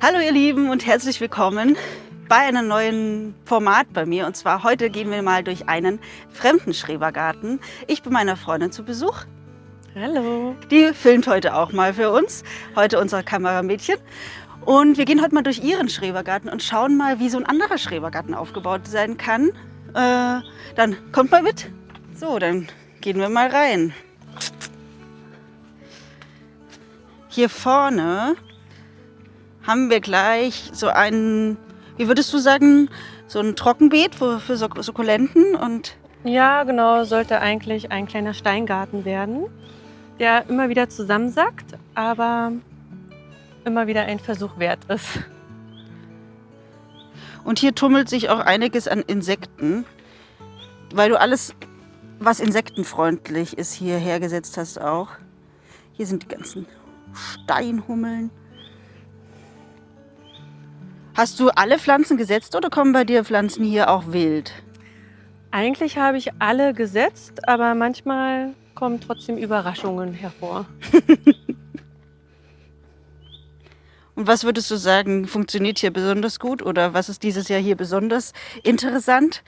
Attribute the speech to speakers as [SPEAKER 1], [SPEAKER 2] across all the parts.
[SPEAKER 1] Hallo ihr Lieben und herzlich willkommen bei einem neuen Format bei mir. Und zwar heute gehen wir mal durch einen fremden Schrebergarten. Ich bin meiner Freundin zu Besuch.
[SPEAKER 2] Hallo.
[SPEAKER 1] Die filmt heute auch mal für uns. Heute unser Kameramädchen. Und wir gehen heute mal durch ihren Schrebergarten und schauen mal, wie so ein anderer Schrebergarten aufgebaut sein kann. Dann kommt mal mit. So, dann gehen wir mal rein. Hier vorne haben wir gleich so ein, wie würdest du sagen, so ein Trockenbeet für Sukkulenten und
[SPEAKER 2] Ja, genau, sollte eigentlich ein kleiner Steingarten werden, der immer wieder zusammensackt, aber immer wieder ein Versuch wert ist.
[SPEAKER 1] und hier tummelt sich auch einiges an Insekten, weil du alles, was insektenfreundlich ist, hier hergesetzt hast auch. Hier sind die ganzen Steinhummeln. Hast du alle Pflanzen gesetzt oder kommen bei dir Pflanzen hier auch wild?
[SPEAKER 2] Eigentlich habe ich alle gesetzt, aber manchmal kommen trotzdem Überraschungen hervor.
[SPEAKER 1] Und was würdest du sagen, funktioniert hier besonders gut oder was ist dieses Jahr hier besonders interessant?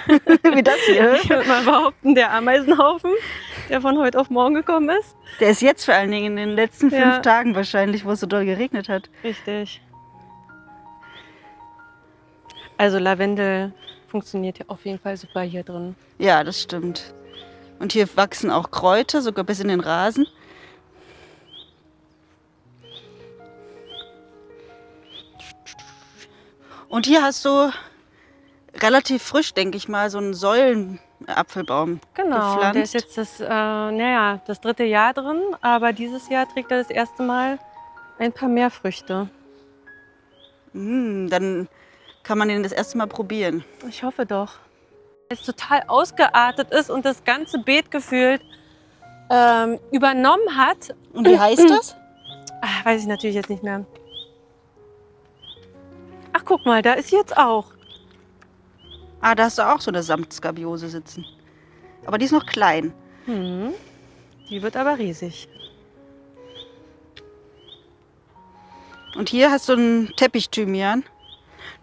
[SPEAKER 1] Wie das hier.
[SPEAKER 2] Ich würde mal behaupten, der Ameisenhaufen, der von heute auf morgen gekommen ist.
[SPEAKER 1] Der ist jetzt vor allen Dingen in den letzten 5
[SPEAKER 2] Ja.
[SPEAKER 1] Tagen wahrscheinlich, wo es so doll geregnet hat.
[SPEAKER 2] Richtig. Also Lavendel funktioniert ja auf jeden Fall super hier drin.
[SPEAKER 1] Ja, das stimmt. Und hier wachsen auch Kräuter, sogar bis in den Rasen. Und hier hast du relativ frisch, denke ich mal, so einen Säulenapfelbaum
[SPEAKER 2] Genau,
[SPEAKER 1] gepflanzt.
[SPEAKER 2] der ist jetzt das 3. Jahr drin, aber dieses Jahr trägt er das erste Mal ein paar mehr Früchte.
[SPEAKER 1] Dann kann man den das erste Mal probieren.
[SPEAKER 2] Ich hoffe doch. Es total ausgeartet ist und das ganze Beet gefühlt übernommen hat.
[SPEAKER 1] Und wie heißt das?
[SPEAKER 2] Weiß ich natürlich jetzt nicht mehr. Ach, guck mal, da ist jetzt auch.
[SPEAKER 1] Ah, da hast du auch so eine Samtskabiose sitzen. Aber die ist noch klein.
[SPEAKER 2] Die wird aber riesig.
[SPEAKER 1] Und hier hast du einen Teppichthymian,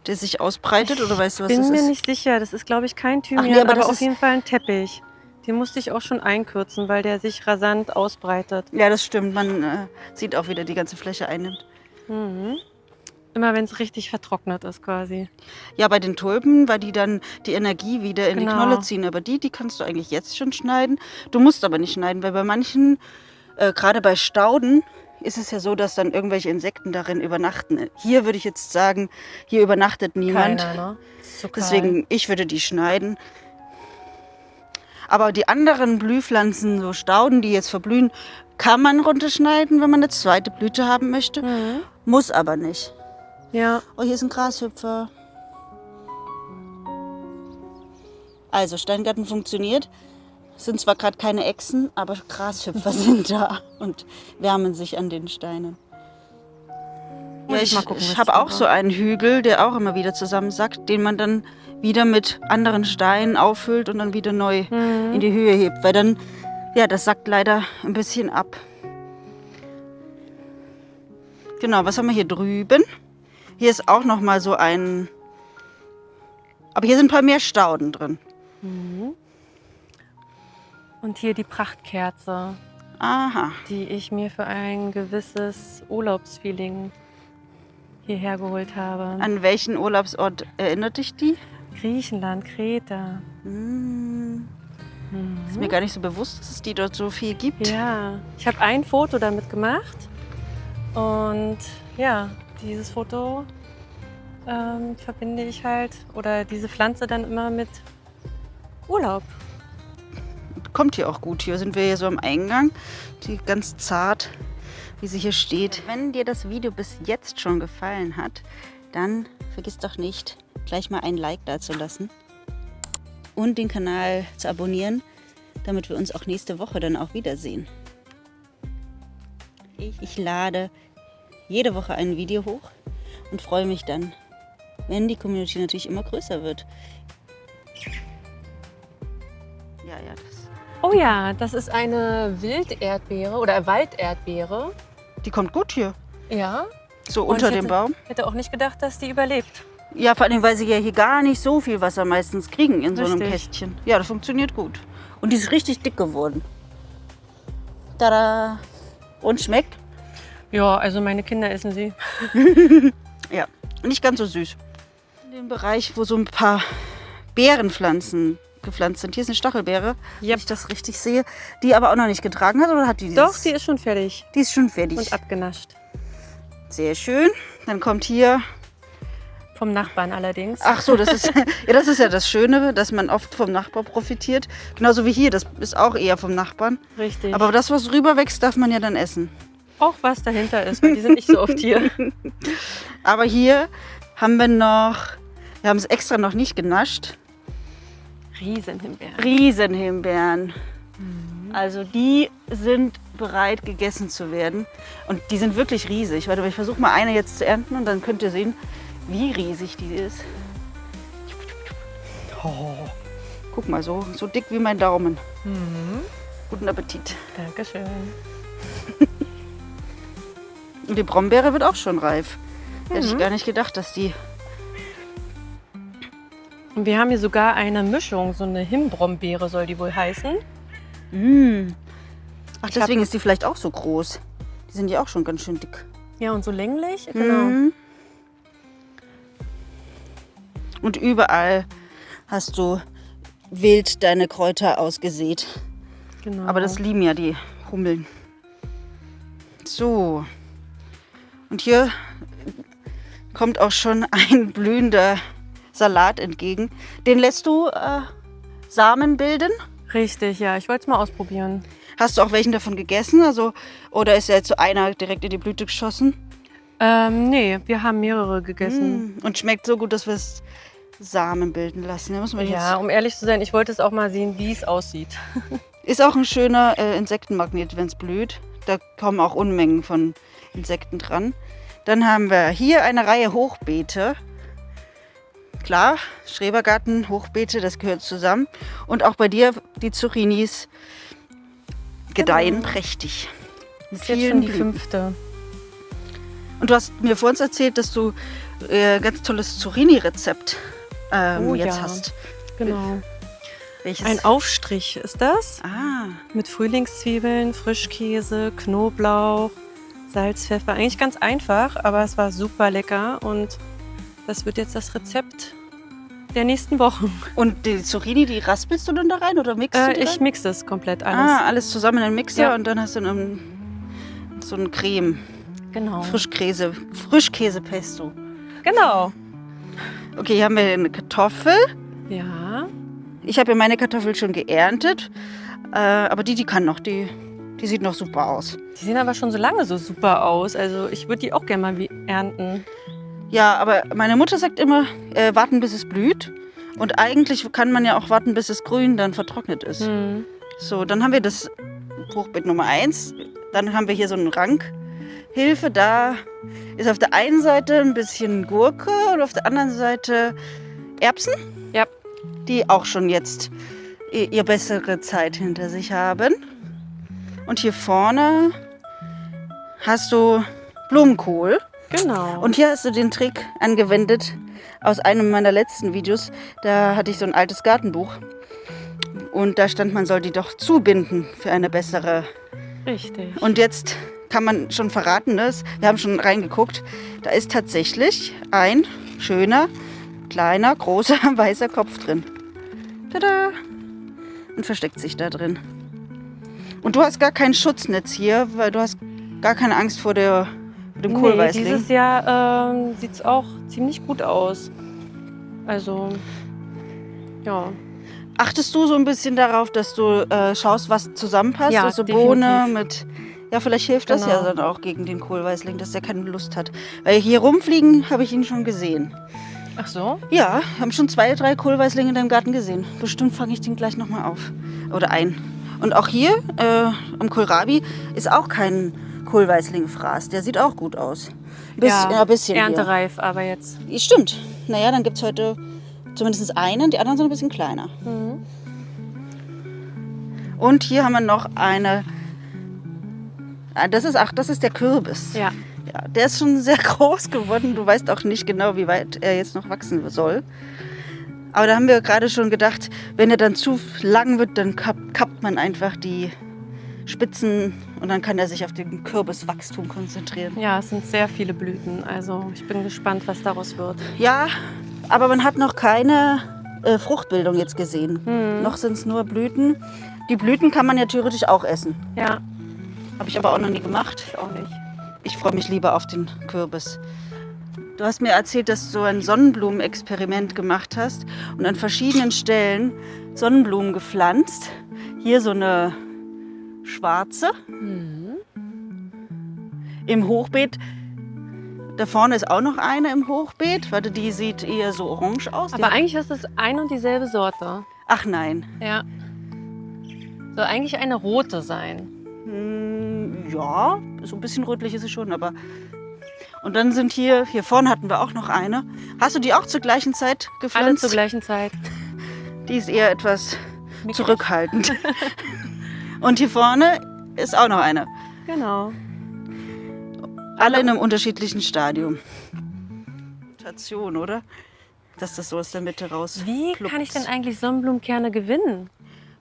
[SPEAKER 1] der sich ausbreitet. Oder weißt du, was
[SPEAKER 2] Bin
[SPEAKER 1] das
[SPEAKER 2] mir
[SPEAKER 1] ist?
[SPEAKER 2] nicht sicher. Das ist, glaube ich, kein Thymian,
[SPEAKER 1] nee, aber
[SPEAKER 2] aber
[SPEAKER 1] das
[SPEAKER 2] auf
[SPEAKER 1] ist-
[SPEAKER 2] jeden Fall ein Teppich. Den musste ich auch schon einkürzen, weil der sich rasant ausbreitet.
[SPEAKER 1] Ja, das stimmt. Man sieht auch, wie der die ganze Fläche einnimmt.
[SPEAKER 2] Immer wenn es richtig vertrocknet ist quasi.
[SPEAKER 1] Ja, bei den Tulpen, weil die dann die Energie wieder in die
[SPEAKER 2] Genau.
[SPEAKER 1] Knolle ziehen. Aber die kannst du eigentlich jetzt schon schneiden. Du musst aber nicht schneiden, weil bei manchen, gerade bei Stauden, ist es ja so, dass dann irgendwelche Insekten darin übernachten. Hier würde ich jetzt sagen, hier übernachtet niemand.
[SPEAKER 2] Keiner, ne? Ist so kahl.
[SPEAKER 1] Deswegen, ich würde die schneiden. Aber die anderen Blühpflanzen, so Stauden, die jetzt verblühen, kann man runterschneiden, wenn man eine zweite Blüte haben möchte. Muss aber nicht.
[SPEAKER 2] Ja,
[SPEAKER 1] Oh, hier ist ein Grashüpfer. Also, Steingarten funktioniert. Es sind zwar gerade keine Echsen, aber Grashüpfer sind da und wärmen sich an den Steinen.
[SPEAKER 2] Muss
[SPEAKER 1] Ja,
[SPEAKER 2] ich mal gucken, was
[SPEAKER 1] ich habe
[SPEAKER 2] ich
[SPEAKER 1] auch
[SPEAKER 2] mache.
[SPEAKER 1] so einen Hügel, der auch immer wieder zusammensackt, den man dann wieder mit anderen Steinen auffüllt und dann wieder neu in die Höhe hebt. Weil dann, ja, das sackt leider ein bisschen ab. Genau, was haben wir hier drüben? Hier ist auch noch mal so ein... Aber hier sind ein paar mehr Stauden drin.
[SPEAKER 2] und hier die Prachtkerze,
[SPEAKER 1] Aha.
[SPEAKER 2] die ich mir für ein gewisses Urlaubsfeeling hierher geholt habe.
[SPEAKER 1] An welchen Urlaubsort erinnert dich die?
[SPEAKER 2] Griechenland, Kreta.
[SPEAKER 1] Ist mir gar nicht so bewusst, dass es die dort so viel gibt.
[SPEAKER 2] Ja, ich habe ein Foto damit gemacht und ja, dieses Foto verbinde ich halt oder diese Pflanze dann immer mit Urlaub.
[SPEAKER 1] Kommt hier auch gut. Hier sind wir hier so am Eingang. Die ganz zart, wie sie hier steht. Wenn dir das Video bis jetzt schon gefallen hat, dann vergiss doch nicht, gleich mal ein Like da zu lassen und den Kanal zu abonnieren, damit wir uns auch nächste Woche dann auch wiedersehen. Ich lade jede Woche ein Video hoch und freue mich dann, wenn die Community natürlich immer größer wird. Ja, das.
[SPEAKER 2] Oh ja, das ist eine Wilderdbeere oder Walderdbeere.
[SPEAKER 1] Die kommt gut hier.
[SPEAKER 2] Ja,
[SPEAKER 1] So
[SPEAKER 2] Und
[SPEAKER 1] unter
[SPEAKER 2] ich
[SPEAKER 1] dem Baum.
[SPEAKER 2] Hätte auch nicht gedacht, dass die überlebt.
[SPEAKER 1] Ja, vor allem, weil sie ja hier gar nicht so viel Wasser meistens kriegen in so einem
[SPEAKER 2] Richtig.
[SPEAKER 1] Kästchen. Ja, das funktioniert gut. Und die ist richtig dick geworden. Tada! Und schmeckt?
[SPEAKER 2] Ja, also meine Kinder essen sie.
[SPEAKER 1] Ja, nicht ganz so süß. In dem Bereich, wo so ein paar Beerenpflanzen gepflanzt sind. Hier ist eine Stachelbeere, wenn ich das richtig sehe. Die aber auch noch nicht getragen hat, oder hat die dieses?
[SPEAKER 2] Doch, die ist schon fertig
[SPEAKER 1] Die ist schon fertig.
[SPEAKER 2] und abgenascht.
[SPEAKER 1] Sehr schön. Dann kommt hier...
[SPEAKER 2] Vom Nachbarn allerdings.
[SPEAKER 1] Ach so, das ist, ja, das ist ja das Schöne, dass man oft vom Nachbar profitiert. Genauso wie hier, das ist auch eher vom Nachbarn.
[SPEAKER 2] Richtig.
[SPEAKER 1] Aber das, was rüber wächst, darf man ja dann essen.
[SPEAKER 2] auch was dahinter ist, weil die sind nicht so oft hier.
[SPEAKER 1] Aber hier haben wir haben es extra noch nicht genascht,
[SPEAKER 2] Riesenhimbeeren.
[SPEAKER 1] Riesenhimbeeren. Also die sind bereit, gegessen zu werden. Und die sind wirklich riesig. Warte mal, ich versuche mal eine jetzt zu ernten und dann könnt ihr sehen, wie riesig die ist. Oh, guck mal, so dick wie mein Daumen. Guten Appetit.
[SPEAKER 2] Dankeschön.
[SPEAKER 1] Und die Brombeere wird auch schon reif. Hätte ich gar nicht gedacht, dass die...
[SPEAKER 2] Und wir haben hier sogar eine Mischung, so eine Himbrombeere soll die wohl heißen.
[SPEAKER 1] Ach, deswegen ist die vielleicht auch so groß. Die sind ja auch schon ganz schön dick.
[SPEAKER 2] Ja, und so länglich. Genau.
[SPEAKER 1] Und überall hast du wild deine Kräuter ausgesät.
[SPEAKER 2] Genau.
[SPEAKER 1] Aber das lieben ja die Hummeln. So. Und hier kommt auch schon ein blühender Salat entgegen. Den lässt du Samen bilden?
[SPEAKER 2] Richtig, ja. Ich wollte es mal ausprobieren.
[SPEAKER 1] Hast du auch welchen davon gegessen? Also, oder ist ja jetzt so einer direkt in die Blüte geschossen?
[SPEAKER 2] Nee, wir haben mehrere gegessen.
[SPEAKER 1] Und schmeckt so gut, dass wir es Samen bilden lassen. Da muss man
[SPEAKER 2] Ja, um ehrlich zu sein, ich wollte es auch mal sehen, wie es aussieht.
[SPEAKER 1] Ist auch ein schöner Insektenmagnet, wenn es blüht. Da kommen auch Unmengen von Insekten dran. Dann haben wir hier eine Reihe Hochbeete. Klar, Schrebergarten, Hochbeete, das gehört zusammen. Und auch bei dir, die Zucchinis gedeihen prächtig. Mit
[SPEAKER 2] Das ist jetzt
[SPEAKER 1] vielen
[SPEAKER 2] schon die
[SPEAKER 1] Blüten.
[SPEAKER 2] 5.
[SPEAKER 1] Und du hast mir vor uns erzählt, dass du ganz tolles Zucchini-Rezept jetzt hast.
[SPEAKER 2] Genau.
[SPEAKER 1] Welches?
[SPEAKER 2] Ein Aufstrich ist das.
[SPEAKER 1] Ah,
[SPEAKER 2] Mit Frühlingszwiebeln, Frischkäse, Knoblauch, Salz, Pfeffer. Eigentlich ganz einfach, aber es war super lecker. Und das wird jetzt das Rezept der nächsten Wochen.
[SPEAKER 1] und die Zucchini, die raspelst du dann da rein oder mixt du die
[SPEAKER 2] Ich
[SPEAKER 1] rein?
[SPEAKER 2] mixe das komplett alles.
[SPEAKER 1] Ah, alles zusammen in den Mixer
[SPEAKER 2] Ja.
[SPEAKER 1] und dann hast du so ein Creme.
[SPEAKER 2] Genau.
[SPEAKER 1] Frischkäse-Pesto.
[SPEAKER 2] Genau.
[SPEAKER 1] Okay, hier haben wir eine Kartoffel.
[SPEAKER 2] Ja.
[SPEAKER 1] Ich habe ja meine Kartoffel schon geerntet. Aber die kann noch. Die sieht noch super aus.
[SPEAKER 2] Die sehen aber schon so lange so super aus. Also ich würde die auch gerne mal ernten.
[SPEAKER 1] Ja, aber meine Mutter sagt immer, warten bis es blüht. Und eigentlich kann man ja auch warten, bis es grün dann vertrocknet ist. So, dann haben wir das Hochbeet Nummer 1. Dann haben wir hier so einen Rankhilfe. Da ist auf der einen Seite ein bisschen Gurke und auf der anderen Seite Erbsen.
[SPEAKER 2] Ja.
[SPEAKER 1] Die auch schon jetzt ihr bessere Zeit hinter sich haben. Und hier vorne hast du Blumenkohl.
[SPEAKER 2] Genau.
[SPEAKER 1] Und hier hast du den Trick angewendet aus einem meiner letzten Videos. Da hatte ich so ein altes Gartenbuch. Und da stand, man soll die doch zubinden für eine bessere.
[SPEAKER 2] Richtig.
[SPEAKER 1] Und jetzt kann man schon verraten, wir haben schon reingeguckt, da ist tatsächlich ein schöner, kleiner, großer, weißer Kopf drin. Tada! Und versteckt sich da drin. Und du hast gar kein Schutznetz hier, weil du hast gar keine Angst vor dem Kohlweißling.
[SPEAKER 2] Dieses Jahr sieht es auch ziemlich gut aus. Also, ja.
[SPEAKER 1] Achtest du so ein bisschen darauf, dass du schaust, was zusammenpasst?
[SPEAKER 2] Ja,
[SPEAKER 1] also
[SPEAKER 2] definitiv.
[SPEAKER 1] Bohne mit... Ja, vielleicht hilft das ja
[SPEAKER 2] Genau.
[SPEAKER 1] dann auch gegen den Kohlweißling, dass der keine Lust hat. Weil hier rumfliegen habe ich ihn schon gesehen.
[SPEAKER 2] Ach so?
[SPEAKER 1] Ja, haben schon 2, 3 Kohlweißlinge in deinem Garten gesehen. Bestimmt fange ich den gleich nochmal auf. Oder ein. Und auch hier am Kohlrabi ist auch kein Kohlweißlingfraß. Der sieht auch gut aus. Ein bisschen hier.
[SPEAKER 2] erntereif, aber jetzt.
[SPEAKER 1] Stimmt. Naja, dann gibt es heute zumindest einen. Die anderen sind ein bisschen kleiner. Und hier haben wir noch eine... Das ist der Kürbis.
[SPEAKER 2] Ja.
[SPEAKER 1] Ja, der ist schon sehr groß geworden. Du weißt auch nicht genau, wie weit er jetzt noch wachsen soll. Aber da haben wir gerade schon gedacht, wenn er dann zu lang wird, dann kappt man einfach die Spitzen und dann kann er sich auf den Kürbiswachstum konzentrieren.
[SPEAKER 2] Ja, es sind sehr viele Blüten. Also ich bin gespannt, was daraus wird.
[SPEAKER 1] Ja, aber man hat noch keine Fruchtbildung jetzt gesehen. Noch sind es nur Blüten. Die Blüten kann man ja theoretisch auch essen.
[SPEAKER 2] Ja,
[SPEAKER 1] Habe ich aber auch noch nie gemacht.
[SPEAKER 2] ich auch nicht.
[SPEAKER 1] Ich freue mich lieber auf den Kürbis. Du hast mir erzählt, dass du ein Sonnenblumenexperiment gemacht hast und an verschiedenen Stellen Sonnenblumen gepflanzt. Hier so eine schwarze im Hochbeet. Da vorne ist auch noch eine im Hochbeet. Warte, die sieht eher so orange aus.
[SPEAKER 2] Aber eigentlich ist es ein und dieselbe Sorte.
[SPEAKER 1] Ach nein.
[SPEAKER 2] Ja. Soll eigentlich eine rote sein.
[SPEAKER 1] Ja, so ein bisschen rötlich ist es schon, aber... Und dann sind hier vorne hatten wir auch noch eine. Hast du die auch zur gleichen Zeit
[SPEAKER 2] Alle
[SPEAKER 1] gepflanzt?
[SPEAKER 2] zur gleichen Zeit.
[SPEAKER 1] Die ist eher etwas
[SPEAKER 2] Mickrig.
[SPEAKER 1] zurückhaltend. Und hier vorne ist auch noch eine.
[SPEAKER 2] Genau.
[SPEAKER 1] Alle in einem unterschiedlichen Stadium. Station, oder? Dass das so aus der Mitte raus.
[SPEAKER 2] Wie kann ich denn eigentlich Sonnenblumenkerne gewinnen?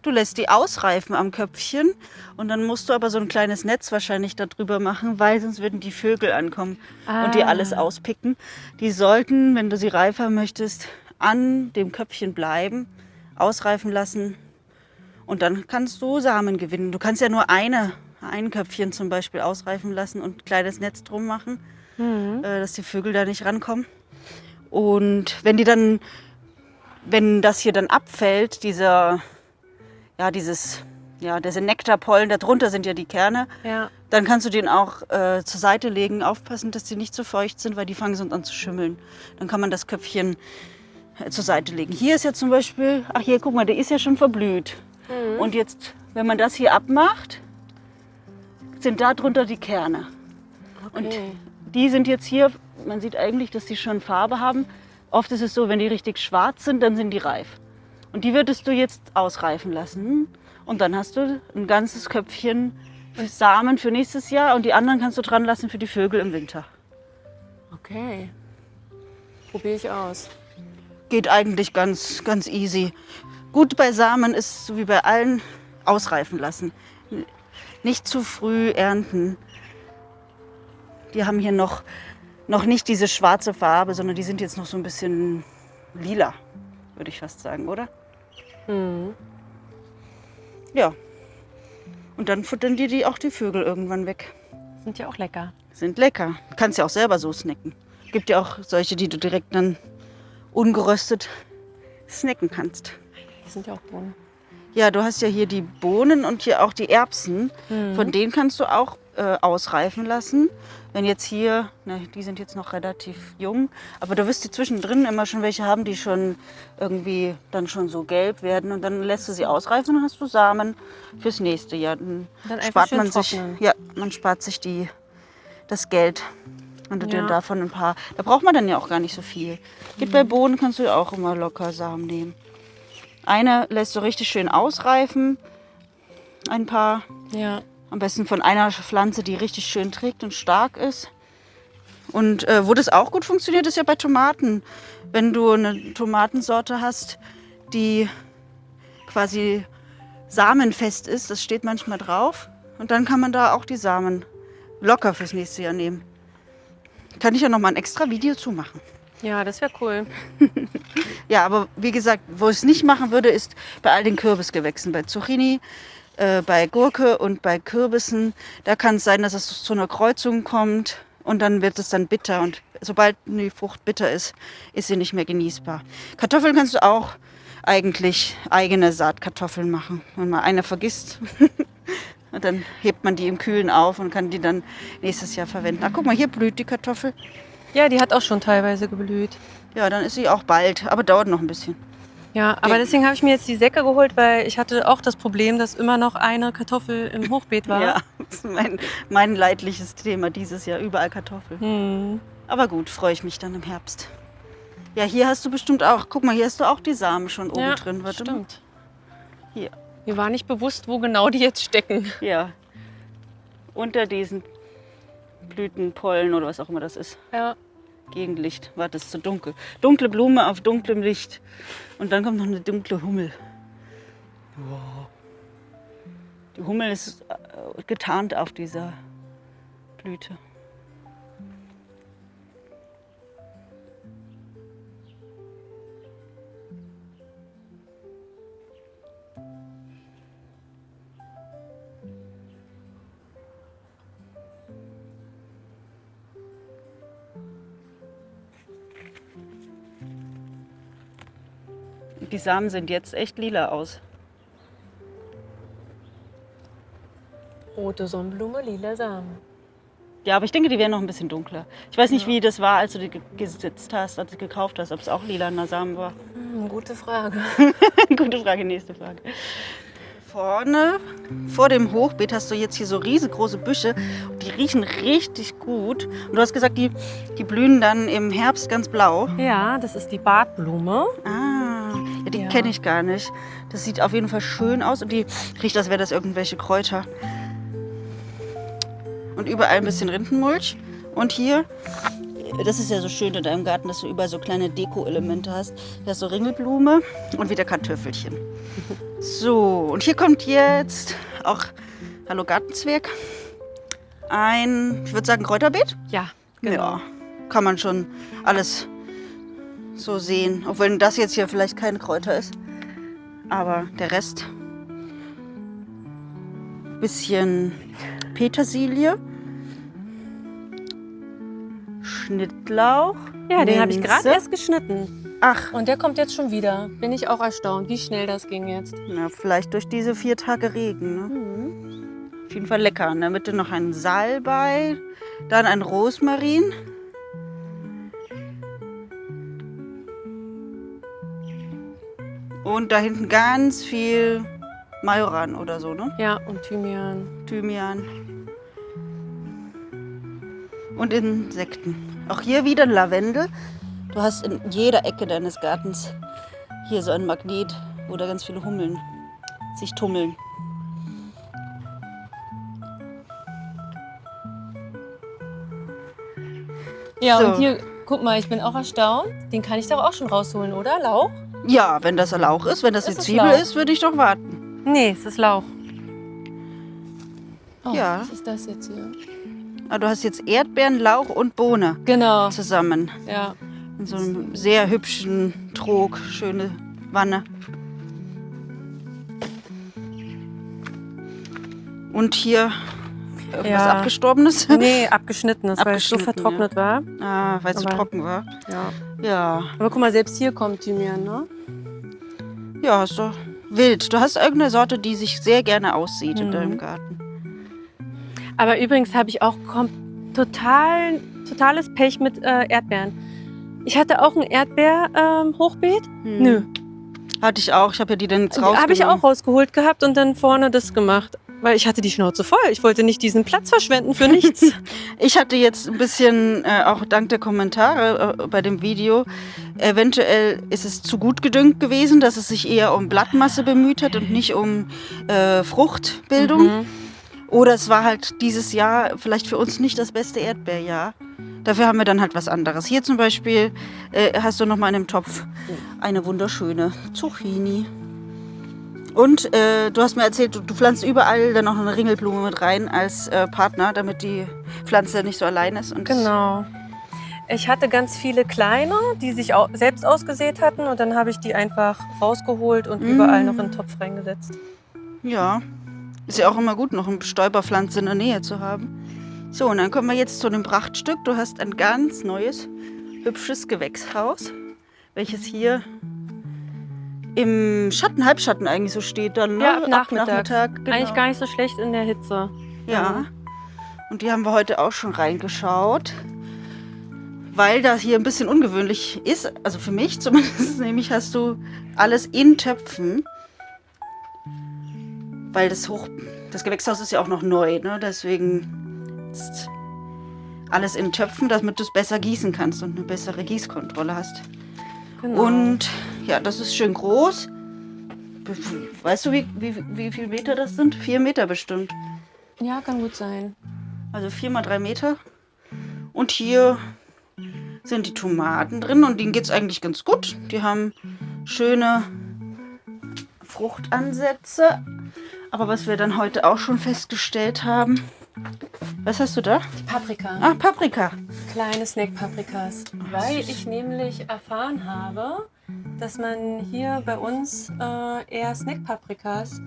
[SPEAKER 1] Du lässt die ausreifen am Köpfchen und dann musst du aber so ein kleines Netz wahrscheinlich darüber machen, weil sonst würden die Vögel ankommen und dir alles auspicken. Die sollten, wenn du sie reif haben möchtest, an dem Köpfchen bleiben, ausreifen lassen und dann kannst du Samen gewinnen. Du kannst ja nur ein Köpfchen zum Beispiel ausreifen lassen und ein kleines Netz drum machen, dass die Vögel da nicht rankommen. Und wenn das hier dann abfällt, diese Nektarpollen, darunter sind ja die Kerne,
[SPEAKER 2] Ja.
[SPEAKER 1] dann kannst du den auch zur Seite legen, aufpassen, dass die nicht zu feucht sind, weil die fangen sonst an zu schimmeln. Dann kann man das Köpfchen zur Seite legen. Hier ist ja zum Beispiel, ach hier, guck mal, der ist ja schon verblüht. Und jetzt, wenn man das hier abmacht, sind da drunter die Kerne. Und die sind jetzt hier, man sieht eigentlich, dass die schon Farbe haben. Oft ist es so, wenn die richtig schwarz sind, dann sind die reif. Und die würdest du jetzt ausreifen lassen. Und dann hast du ein ganzes Köpfchen Samen für nächstes Jahr. Und die anderen kannst du dran lassen für die Vögel im Winter.
[SPEAKER 2] Okay. Probiere ich aus.
[SPEAKER 1] Geht eigentlich ganz, ganz easy. Gut bei Samen ist, so wie bei allen, ausreifen lassen. Nicht zu früh ernten. Die haben hier noch nicht diese schwarze Farbe, sondern die sind jetzt noch so ein bisschen lila, würde ich fast sagen, oder? Ja. Und dann futtern die auch die Vögel irgendwann weg.
[SPEAKER 2] Sind ja auch lecker.
[SPEAKER 1] Sind lecker. Kannst ja auch selber so snacken. Gibt ja auch solche, die du direkt dann ungeröstet snacken kannst.
[SPEAKER 2] Die sind ja auch Bohnen.
[SPEAKER 1] Ja, du hast ja hier die Bohnen und hier auch die Erbsen. Von denen kannst du auch ausreifen lassen. Wenn jetzt hier, die sind jetzt noch relativ jung, aber du wirst die zwischendrin immer schon welche haben, die schon irgendwie dann schon so gelb werden und dann lässt du sie ausreifen und dann hast du Samen fürs nächste Jahr. Dann
[SPEAKER 2] einfach schön
[SPEAKER 1] man sich,
[SPEAKER 2] trocknen.
[SPEAKER 1] ja, man spart sich das Geld. Und du dir
[SPEAKER 2] Ja.
[SPEAKER 1] davon ein paar, da braucht man dann ja auch gar nicht so viel. Geht bei Bohnen kannst du ja auch immer locker Samen nehmen. Eine lässt du richtig schön ausreifen, ein paar.
[SPEAKER 2] Ja.
[SPEAKER 1] Am besten von einer Pflanze, die richtig schön trägt und stark ist. Und wo das auch gut funktioniert, ist ja bei Tomaten. Wenn du eine Tomatensorte hast, die quasi samenfest ist, das steht manchmal drauf. Und dann kann man da auch die Samen locker fürs nächste Jahr nehmen. Kann ich ja noch mal ein extra Video zu machen.
[SPEAKER 2] Ja, das wäre cool.
[SPEAKER 1] Ja, aber wie gesagt, wo ich es nicht machen würde, ist bei all den Kürbisgewächsen. Bei Zucchini, bei Gurke und bei Kürbissen. Da kann es sein, dass es zu einer Kreuzung kommt und dann wird es dann bitter. Und sobald die Frucht bitter ist, ist sie nicht mehr genießbar. Kartoffeln kannst du auch eigentlich eigene Saatkartoffeln machen. Wenn man eine vergisst, und dann hebt man die im Kühlen auf und kann die dann nächstes Jahr verwenden. Ach, guck mal, hier blüht die Kartoffel.
[SPEAKER 2] Ja, die hat auch schon teilweise geblüht.
[SPEAKER 1] Ja, dann ist sie auch bald, aber dauert noch ein bisschen.
[SPEAKER 2] Ja, aber deswegen habe ich mir jetzt die Säcke geholt, weil ich hatte auch das Problem, dass immer noch eine Kartoffel im Hochbeet war.
[SPEAKER 1] Ja, das ist mein leidliches Thema dieses Jahr, überall Kartoffeln. Aber gut, freue ich mich dann im Herbst. Ja, hier hast du bestimmt auch, guck mal, hier hast du auch die Samen schon oben drin. Warte mal.
[SPEAKER 2] Stimmt.
[SPEAKER 1] Hier.
[SPEAKER 2] Mir war nicht bewusst, wo genau die jetzt stecken.
[SPEAKER 1] Ja, unter diesen Blütenpollen oder was auch immer das ist.
[SPEAKER 2] Ja.
[SPEAKER 1] Gegenlicht. Warte, das ist zu dunkel. Dunkle Blume auf dunklem Licht. Und dann kommt noch eine dunkle Hummel. Wow. Die Hummel ist getarnt auf dieser Blüte. Die Samen sind jetzt echt lila aus.
[SPEAKER 2] Rote Sonnenblume, lila Samen.
[SPEAKER 1] Ja, aber ich denke, die werden noch ein bisschen dunkler. Ich weiß nicht, wie das war, als du die gesetzt hast, als du gekauft hast, ob es auch lilaner Samen war.
[SPEAKER 2] Gute Frage.
[SPEAKER 1] Gute Frage, nächste Frage. Vorne, vor dem Hochbeet, hast du jetzt hier so riesengroße Büsche. Die riechen richtig gut. Und du hast gesagt, die blühen dann im Herbst ganz blau.
[SPEAKER 2] Ja, das ist die Bartblume.
[SPEAKER 1] Ah, ja, die
[SPEAKER 2] Ja.
[SPEAKER 1] kenne ich gar nicht. Das sieht auf jeden Fall schön aus und die riecht, als wäre das irgendwelche Kräuter. Und überall ein bisschen Rindenmulch. Und hier, das ist ja so schön in deinem Garten, dass du überall so kleine Deko-Elemente hast. Hier hast du Ringelblume und wieder Kartoffelchen. So, und hier kommt jetzt auch, hallo Gartenzwerg, ich würde sagen Kräuterbeet.
[SPEAKER 2] Ja,
[SPEAKER 1] Ja, kann man schon alles so sehen. Auch wenn das jetzt hier vielleicht kein Kräuter ist. Aber der Rest. Bisschen Petersilie. Schnittlauch.
[SPEAKER 2] Ja, den habe ich
[SPEAKER 1] Minze.
[SPEAKER 2] gerade erst geschnitten.
[SPEAKER 1] Ach,
[SPEAKER 2] Und der kommt jetzt schon wieder. Bin ich auch erstaunt, wie schnell das ging jetzt.
[SPEAKER 1] na, vielleicht durch diese 4 Tage Regen. Ne? Auf jeden Fall lecker. In der Mitte noch ein Salbei, dann ein Rosmarin. Und da hinten ganz viel Majoran oder so, ne?
[SPEAKER 2] Ja, und Thymian.
[SPEAKER 1] Thymian. Und Insekten. Auch hier wieder Lavendel. Du hast in jeder Ecke deines Gartens hier so ein Magnet, wo da ganz viele Hummeln sich tummeln.
[SPEAKER 2] Ja,
[SPEAKER 1] So.
[SPEAKER 2] und hier, guck mal, ich bin auch erstaunt. Den kann ich doch auch schon rausholen, oder? Lauch?
[SPEAKER 1] Ja, wenn das Lauch ist, wenn das
[SPEAKER 2] Das
[SPEAKER 1] die
[SPEAKER 2] ist
[SPEAKER 1] Zwiebel
[SPEAKER 2] Lauch.
[SPEAKER 1] ist, würde ich doch warten.
[SPEAKER 2] Nee, es ist Lauch. Oh,
[SPEAKER 1] Ja.
[SPEAKER 2] Was ist das jetzt hier?
[SPEAKER 1] Aber du hast jetzt Erdbeeren, Lauch und Bohne
[SPEAKER 2] Genau.
[SPEAKER 1] zusammen.
[SPEAKER 2] Ja.
[SPEAKER 1] In so einem sehr hübschen Trog, schöne Wanne. Und hier irgendwas
[SPEAKER 2] Ja.
[SPEAKER 1] Abgestorbenes.
[SPEAKER 2] Nee, abgeschnittenes, weil es so
[SPEAKER 1] Abgeschnitten,
[SPEAKER 2] vertrocknet war.
[SPEAKER 1] Ah, weil es so
[SPEAKER 2] Aber-
[SPEAKER 1] trocken war.
[SPEAKER 2] Ja.
[SPEAKER 1] Ja.
[SPEAKER 2] Aber guck mal, selbst hier kommt Thymian, ne?
[SPEAKER 1] Ja, ist doch wild. Du hast irgendeine Sorte, die sich sehr gerne aussieht in
[SPEAKER 2] Mhm.
[SPEAKER 1] deinem Garten.
[SPEAKER 2] Aber übrigens habe ich auch totales Pech mit Erdbeeren. Ich hatte auch ein Erdbeer-Hochbeet.
[SPEAKER 1] Hm.
[SPEAKER 2] Nö.
[SPEAKER 1] Hatte ich auch. Ich habe ja die dann jetzt rausgenommen.
[SPEAKER 2] Habe ich auch rausgeholt gehabt und dann vorne das gemacht. Weil ich hatte die Schnauze voll. Ich wollte nicht diesen Platz verschwenden für nichts.
[SPEAKER 1] Ich hatte jetzt ein bisschen, auch dank der Kommentare bei dem Video, eventuell ist es zu gut gedüngt gewesen, dass es sich eher um Blattmasse bemüht hat und nicht um Fruchtbildung.
[SPEAKER 2] Mhm.
[SPEAKER 1] Oder es war halt dieses Jahr vielleicht für uns nicht das beste Erdbeerjahr. Dafür haben wir dann halt was anderes. Hier zum Beispiel hast du noch mal in dem Topf eine wunderschöne Zucchini. Und du hast mir erzählt, du pflanzt überall dann noch eine Ringelblume mit rein als Partner, damit die Pflanze nicht so allein ist. Und
[SPEAKER 2] Genau. Ich hatte ganz viele kleine, die sich selbst ausgesät hatten und dann habe ich die einfach rausgeholt und überall noch in den Topf reingesetzt.
[SPEAKER 1] Ja, ist ja auch immer gut, noch eine Stäuberpflanze in der Nähe zu haben. So, und dann kommen wir jetzt zu dem Prachtstück. Du hast ein ganz neues, hübsches Gewächshaus, welches hier im Schatten, Halbschatten eigentlich so steht dann, ne?
[SPEAKER 2] Ja, ab
[SPEAKER 1] Ab
[SPEAKER 2] Nachmittag.
[SPEAKER 1] Nachmittag, genau.
[SPEAKER 2] Eigentlich gar nicht so schlecht in der Hitze.
[SPEAKER 1] Ja, und die haben wir heute auch schon reingeschaut, weil das hier ein bisschen ungewöhnlich ist, also für mich zumindest, nämlich hast du alles in Töpfen, weil das Gewächshaus ist ja auch noch neu, ne? Deswegen ist alles in Töpfen, damit du es besser gießen kannst und eine bessere Gießkontrolle hast.
[SPEAKER 2] Genau.
[SPEAKER 1] Und ja, das ist schön groß. Weißt du, wie viele Meter das sind? 4 Meter bestimmt.
[SPEAKER 2] Ja, kann gut sein.
[SPEAKER 1] Also 4 mal 3 Meter. Und hier sind die Tomaten drin und denen geht es eigentlich ganz gut. Die haben schöne Fruchtansätze. Aber was wir dann heute auch schon festgestellt haben, was hast du da?
[SPEAKER 2] Die Paprika.
[SPEAKER 1] Ah, Paprika.
[SPEAKER 2] Kleine Snack-Paprikas. Weil ich nämlich erfahren habe, dass man hier bei uns eher Snack-Paprikas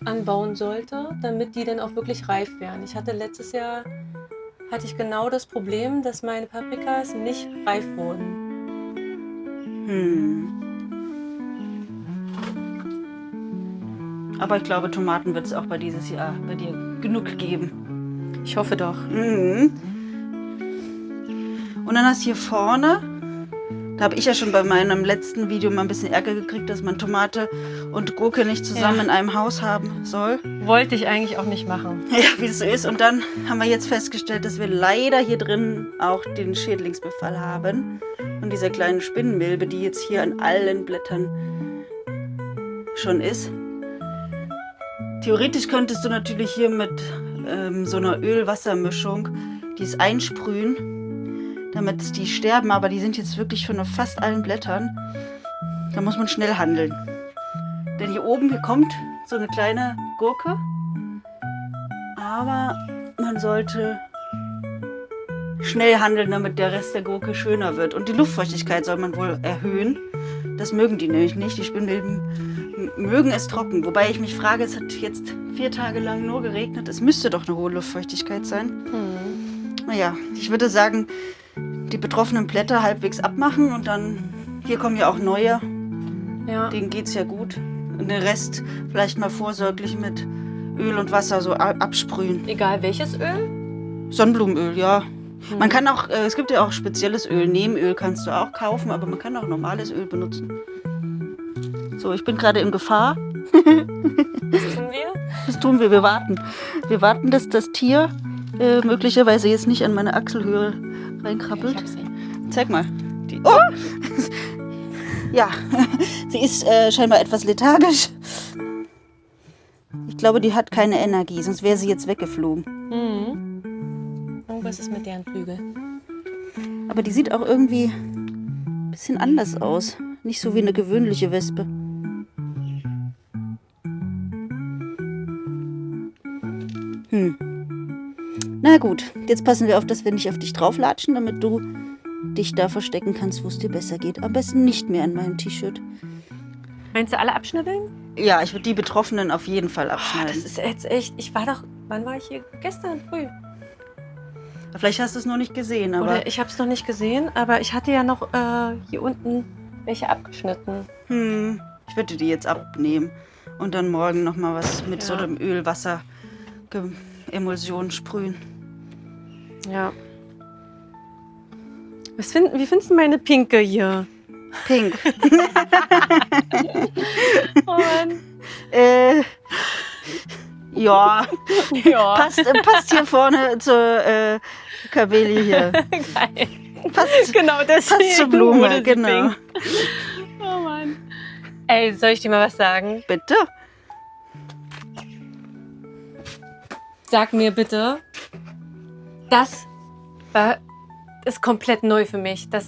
[SPEAKER 2] anbauen sollte, damit die dann auch wirklich reif werden. Ich hatte letztes Jahr genau das Problem, dass meine Paprikas nicht reif wurden.
[SPEAKER 1] Aber ich glaube, Tomaten wird es auch bei dieses Jahr bei dir genug geben.
[SPEAKER 2] Ich hoffe doch.
[SPEAKER 1] Und dann hast du hier vorne, da habe ich ja schon bei meinem letzten Video mal ein bisschen Ärger gekriegt, dass man Tomate und Gurke nicht zusammen in einem Haus haben soll.
[SPEAKER 2] Wollte ich eigentlich auch nicht machen.
[SPEAKER 1] Ja, wie es so ist. Und dann haben wir jetzt festgestellt, dass wir leider hier drin auch den Schädlingsbefall haben. Und dieser kleinen Spinnenmilbe, die jetzt hier an allen Blättern schon ist. Theoretisch könntest du natürlich hier mit so einer Öl-Wasser-Mischung dies einsprühen, damit die sterben, aber die sind jetzt wirklich schon auf fast allen Blättern. Da muss man schnell handeln. Denn hier oben, hier kommt so eine kleine Gurke, aber man sollte schnell handeln, damit der Rest der Gurke schöner wird. Und die Luftfeuchtigkeit soll man wohl erhöhen. Das mögen die nämlich nicht. Die Spinnmilben mögen es trocken. Wobei ich mich frage, es hat jetzt 4 Tage lang nur geregnet. Es müsste doch eine hohe Luftfeuchtigkeit sein. Naja, ich würde sagen, die betroffenen Blätter halbwegs abmachen und dann, hier kommen ja auch neue.
[SPEAKER 2] Ja.
[SPEAKER 1] Denen geht es ja gut. Und den Rest vielleicht mal vorsorglich mit Öl und Wasser so absprühen.
[SPEAKER 2] Egal welches Öl?
[SPEAKER 1] Sonnenblumenöl, ja. Man kann auch, es gibt ja auch spezielles Öl. Nebenöl kannst du auch kaufen, aber man kann auch normales Öl benutzen. So, ich bin gerade in Gefahr.
[SPEAKER 2] Was tun wir?
[SPEAKER 1] Was tun wir? Wir warten. Wir warten, dass das Tier möglicherweise jetzt nicht an meine Achselhöhe reinkrabbelt.
[SPEAKER 2] Ich hab sie.
[SPEAKER 1] Zeig mal. Oh! Ja, sie ist scheinbar etwas lethargisch. Ich glaube, die hat keine Energie, sonst wäre sie jetzt weggeflogen.
[SPEAKER 2] Irgendwas ist mit deren Flügel.
[SPEAKER 1] Aber die sieht auch irgendwie ein bisschen anders aus. Nicht so wie eine gewöhnliche Wespe. Na gut, jetzt passen wir auf, dass wir nicht auf dich drauflatschen, damit du dich da verstecken kannst, wo es dir besser geht. Am besten nicht mehr an meinem T-Shirt.
[SPEAKER 2] Meinst du alle abschnibbeln?
[SPEAKER 1] Ja, ich würde die Betroffenen auf jeden Fall abschneiden.
[SPEAKER 2] Das ist jetzt echt. Wann war ich hier? Gestern früh.
[SPEAKER 1] Vielleicht hast du es noch nicht gesehen, aber.
[SPEAKER 2] Oder ich habe es noch nicht gesehen, aber ich hatte ja noch hier unten welche abgeschnitten.
[SPEAKER 1] Ich würde die jetzt abnehmen und dann morgen noch mal was mit so einem Öl-Wasser-Emulsion sprühen.
[SPEAKER 2] Ja. Wie findest du meine Pinke hier?
[SPEAKER 1] Pink.
[SPEAKER 2] Oh Mann.
[SPEAKER 1] Ja.
[SPEAKER 2] Ja.
[SPEAKER 1] Passt hier vorne zur Kabeli hier.
[SPEAKER 2] Geil.
[SPEAKER 1] Passt,
[SPEAKER 2] Genau, deswegen
[SPEAKER 1] passt zur Blume,
[SPEAKER 2] wurde sie
[SPEAKER 1] genau.
[SPEAKER 2] pink. Oh Mann. Ey, soll ich dir mal was sagen?
[SPEAKER 1] Bitte?
[SPEAKER 2] Sag mir bitte, das ist komplett neu für mich, dass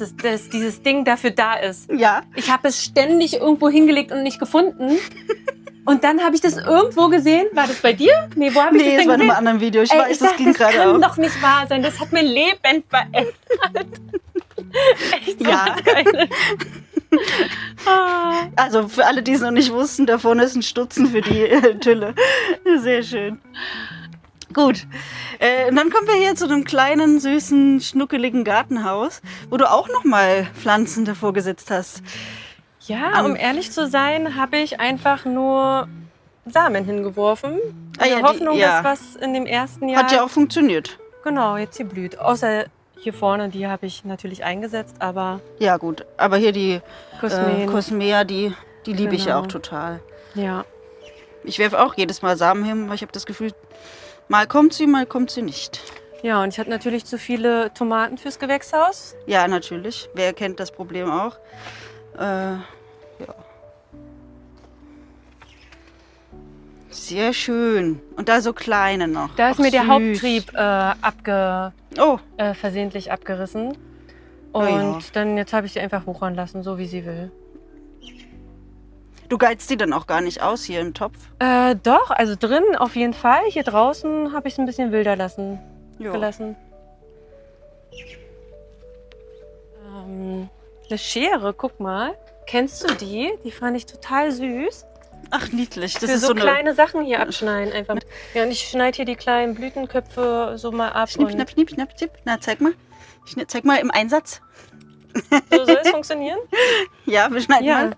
[SPEAKER 2] dieses Ding dafür da ist.
[SPEAKER 1] Ja.
[SPEAKER 2] Ich habe es ständig irgendwo hingelegt und nicht gefunden. Und dann habe ich das irgendwo gesehen. War das bei dir? Nee, wo habe ich das
[SPEAKER 1] Nee,
[SPEAKER 2] denn
[SPEAKER 1] es war in
[SPEAKER 2] gesehen?
[SPEAKER 1] einem anderen Video. Ich
[SPEAKER 2] Ey,
[SPEAKER 1] weiß, das ging
[SPEAKER 2] das
[SPEAKER 1] gerade
[SPEAKER 2] kann
[SPEAKER 1] auch.
[SPEAKER 2] doch nicht wahr sein. Das hat mein Leben verändert. Echt so
[SPEAKER 1] Ja.
[SPEAKER 2] was Geiles. Ah.
[SPEAKER 1] Also für alle, die es noch nicht wussten, da vorne ist ein Stutzen für die Tülle. Sehr schön. Gut, und dann kommen wir hier zu einem kleinen, süßen, schnuckeligen Gartenhaus, wo du auch noch mal Pflanzen davor gesetzt hast.
[SPEAKER 2] Ja, um ehrlich zu sein, habe ich einfach nur Samen hingeworfen. In der Hoffnung, dass was in dem ersten Jahr...
[SPEAKER 1] Hat ja auch funktioniert.
[SPEAKER 2] Genau, jetzt hier blüht. Außer hier vorne, die habe ich natürlich eingesetzt, aber...
[SPEAKER 1] Ja gut, aber hier die
[SPEAKER 2] Cosmeen.
[SPEAKER 1] Cosmea, die liebe ich ja
[SPEAKER 2] Genau.
[SPEAKER 1] auch total.
[SPEAKER 2] Ja.
[SPEAKER 1] Ich werfe auch jedes Mal Samen hin, weil ich habe das Gefühl, mal kommt sie nicht.
[SPEAKER 2] Ja, und ich hatte natürlich zu viele Tomaten fürs Gewächshaus.
[SPEAKER 1] Ja, natürlich. Wer kennt das Problem auch? Ja. Sehr schön. Und da so kleine noch.
[SPEAKER 2] Da ist
[SPEAKER 1] Ach,
[SPEAKER 2] mir der
[SPEAKER 1] süß.
[SPEAKER 2] Haupttrieb
[SPEAKER 1] Oh,
[SPEAKER 2] versehentlich abgerissen.
[SPEAKER 1] Oh
[SPEAKER 2] Und
[SPEAKER 1] ja.
[SPEAKER 2] dann jetzt habe ich sie einfach wuchern lassen, so wie sie will.
[SPEAKER 1] du geizt die dann auch gar nicht aus hier im Topf.
[SPEAKER 2] Doch, also drin auf jeden Fall. Hier draußen habe ich es ein bisschen wilder
[SPEAKER 1] Jo.
[SPEAKER 2] gelassen. Eine Schere, guck mal. Kennst du die? Die fand ich total süß.
[SPEAKER 1] Ach, niedlich. Das
[SPEAKER 2] Für
[SPEAKER 1] ist
[SPEAKER 2] so
[SPEAKER 1] so eine
[SPEAKER 2] kleine Sachen hier abschneiden einfach. Ja, und ich schneide hier die kleinen Blütenköpfe so mal ab.
[SPEAKER 1] Schnipp,
[SPEAKER 2] und
[SPEAKER 1] schnapp, schnipp, schnapp, schnipp. Na, zeig mal. Zeig mal im Einsatz.
[SPEAKER 2] So soll es funktionieren?
[SPEAKER 1] Ja, wir schneiden
[SPEAKER 2] Ja.
[SPEAKER 1] mal.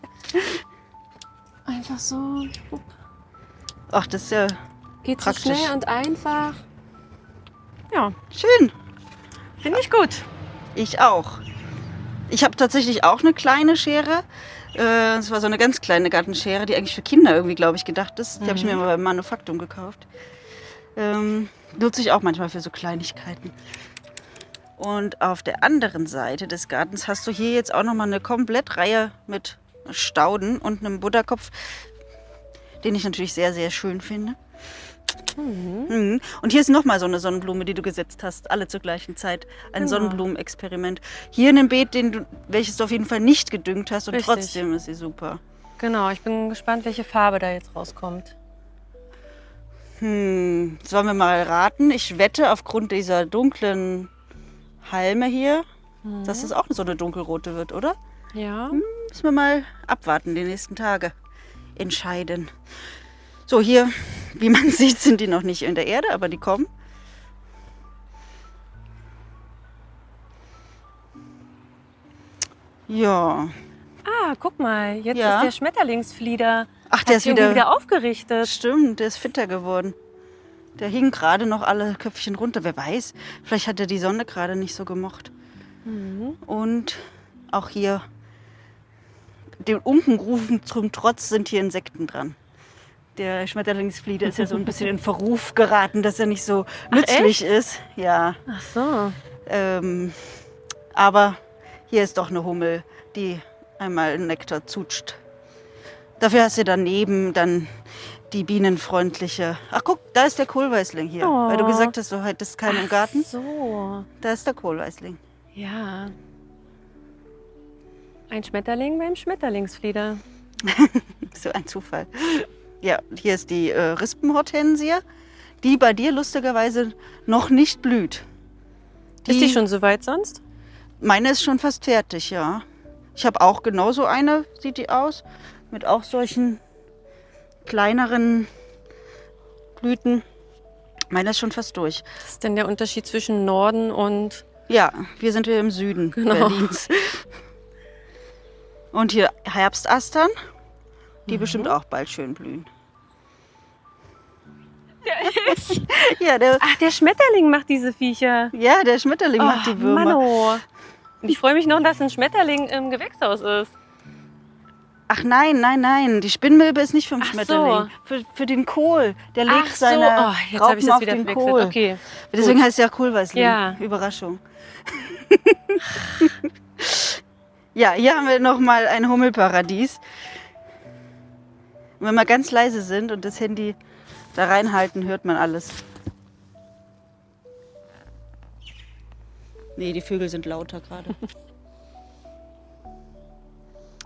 [SPEAKER 2] Einfach so.
[SPEAKER 1] Ach, das ist ja
[SPEAKER 2] Geht so
[SPEAKER 1] Praktisch.
[SPEAKER 2] schnell und einfach. Ja,
[SPEAKER 1] schön.
[SPEAKER 2] finde ich gut.
[SPEAKER 1] Ich auch. Ich habe tatsächlich auch eine kleine Schere. Es war so eine ganz kleine Gartenschere, die eigentlich für Kinder irgendwie, glaube ich, gedacht ist. Die habe ich mir mal beim Manufaktum gekauft. Nutze ich auch manchmal für so Kleinigkeiten. Und auf der anderen Seite des Gartens hast du hier jetzt auch nochmal eine Komplettreihe mit Stauden und einem Butterkopf, den ich natürlich sehr, sehr schön finde. Mhm. Und hier ist nochmal so eine Sonnenblume, die du gesetzt hast, alle zur gleichen Zeit. Ein
[SPEAKER 2] Genau.
[SPEAKER 1] Sonnenblumenexperiment. Hier in einem Beet, welches du auf jeden Fall nicht gedüngt hast und
[SPEAKER 2] Richtig.
[SPEAKER 1] trotzdem ist sie super.
[SPEAKER 2] Genau, ich bin gespannt, welche Farbe da jetzt rauskommt.
[SPEAKER 1] Sollen wir mal raten? Ich wette aufgrund dieser dunklen Halme hier, dass es auch so eine dunkelrote wird, oder?
[SPEAKER 2] Ja.
[SPEAKER 1] Müssen wir mal abwarten, die nächsten Tage. Entscheiden. So, hier, wie man sieht, sind die noch nicht in der Erde, aber die kommen. Ja.
[SPEAKER 2] Ah, guck mal, jetzt
[SPEAKER 1] Ja.
[SPEAKER 2] ist der Schmetterlingsflieder.
[SPEAKER 1] Ach,
[SPEAKER 2] Hat
[SPEAKER 1] der ist
[SPEAKER 2] sich irgendwie
[SPEAKER 1] wieder.
[SPEAKER 2] wieder aufgerichtet.
[SPEAKER 1] Stimmt, der ist fitter geworden. Der hing gerade noch alle Köpfchen runter. Wer weiß, vielleicht hat er die Sonne gerade nicht so gemocht. Und auch hier, den Unkenrufen zum Trotz, sind hier Insekten dran. Der Schmetterlingsflieder ist ja so ein bisschen in Verruf geraten, dass er nicht so nützlich ist. Ja,
[SPEAKER 2] Ach so.
[SPEAKER 1] aber hier ist doch eine Hummel, die einmal Nektar zutscht. Dafür hast du daneben dann die bienenfreundliche. Ach guck, da ist der Kohlweißling hier.
[SPEAKER 2] Oh.
[SPEAKER 1] Weil du gesagt hast, du hättest keinen im Garten.
[SPEAKER 2] So.
[SPEAKER 1] Da ist der Kohlweißling.
[SPEAKER 2] Ja. Ein Schmetterling beim Schmetterlingsflieder.
[SPEAKER 1] So ein Zufall. Ja, hier ist die Rispenhortensie, die bei dir lustigerweise noch nicht blüht.
[SPEAKER 2] Ist die schon soweit sonst?
[SPEAKER 1] Meine ist schon fast fertig, ja. Ich habe auch genauso eine, sieht die aus, mit auch solchen kleineren Blüten. Meine ist schon fast durch.
[SPEAKER 2] Was ist denn der Unterschied zwischen Norden und...
[SPEAKER 1] Ja, wir sind hier im Süden Berlins. Und hier Herbstastern, die bestimmt auch bald schön blühen. Ja,
[SPEAKER 2] Ach, der Schmetterling macht diese Viecher.
[SPEAKER 1] der Schmetterling macht die Würmer.
[SPEAKER 2] Mano. Und ich freue mich noch, dass ein Schmetterling im Gewächshaus ist.
[SPEAKER 1] Ach nein, nein, nein. Die Spinnmilbe ist nicht vom
[SPEAKER 2] Ach so.
[SPEAKER 1] Schmetterling. Für den Kohl. Der legt
[SPEAKER 2] Ach so,
[SPEAKER 1] seine
[SPEAKER 2] jetzt habe ich
[SPEAKER 1] Raupen
[SPEAKER 2] das
[SPEAKER 1] auf
[SPEAKER 2] wieder
[SPEAKER 1] den
[SPEAKER 2] verwechselt.
[SPEAKER 1] Kohl.
[SPEAKER 2] Okay.
[SPEAKER 1] Deswegen
[SPEAKER 2] gut.
[SPEAKER 1] heißt es ja Kohlweißling.
[SPEAKER 2] Ja.
[SPEAKER 1] Überraschung. Ja, hier haben wir nochmal ein Hummelparadies. Und wenn wir ganz leise sind und das Handy da reinhalten, hört man alles. Nee, die Vögel sind lauter gerade.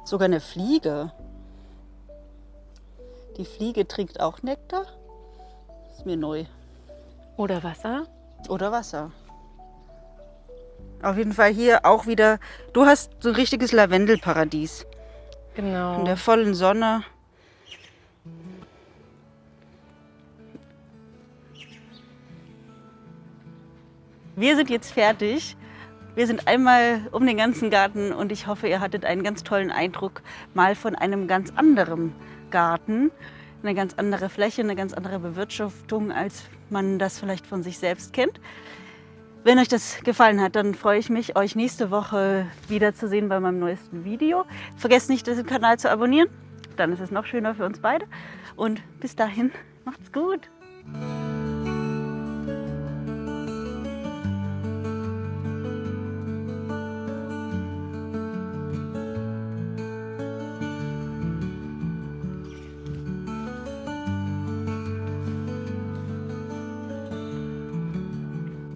[SPEAKER 1] Sogar eine Fliege. Die Fliege trinkt auch Nektar. Ist mir neu.
[SPEAKER 2] Oder Wasser.
[SPEAKER 1] Oder Wasser. Auf jeden Fall hier auch wieder. Du hast so ein richtiges Lavendelparadies.
[SPEAKER 2] Genau.
[SPEAKER 1] In der vollen Sonne. Wir sind jetzt fertig. Wir sind einmal um den ganzen Garten und ich hoffe, ihr hattet einen ganz tollen Eindruck mal von einem ganz anderen Garten. Eine ganz andere Fläche, eine ganz andere Bewirtschaftung, als man das vielleicht von sich selbst kennt. Wenn euch das gefallen hat, dann freue ich mich, euch nächste Woche wiederzusehen bei meinem neuesten Video. Vergesst nicht, den Kanal zu abonnieren. Dann ist es noch schöner für uns beide. Und bis dahin, macht's gut.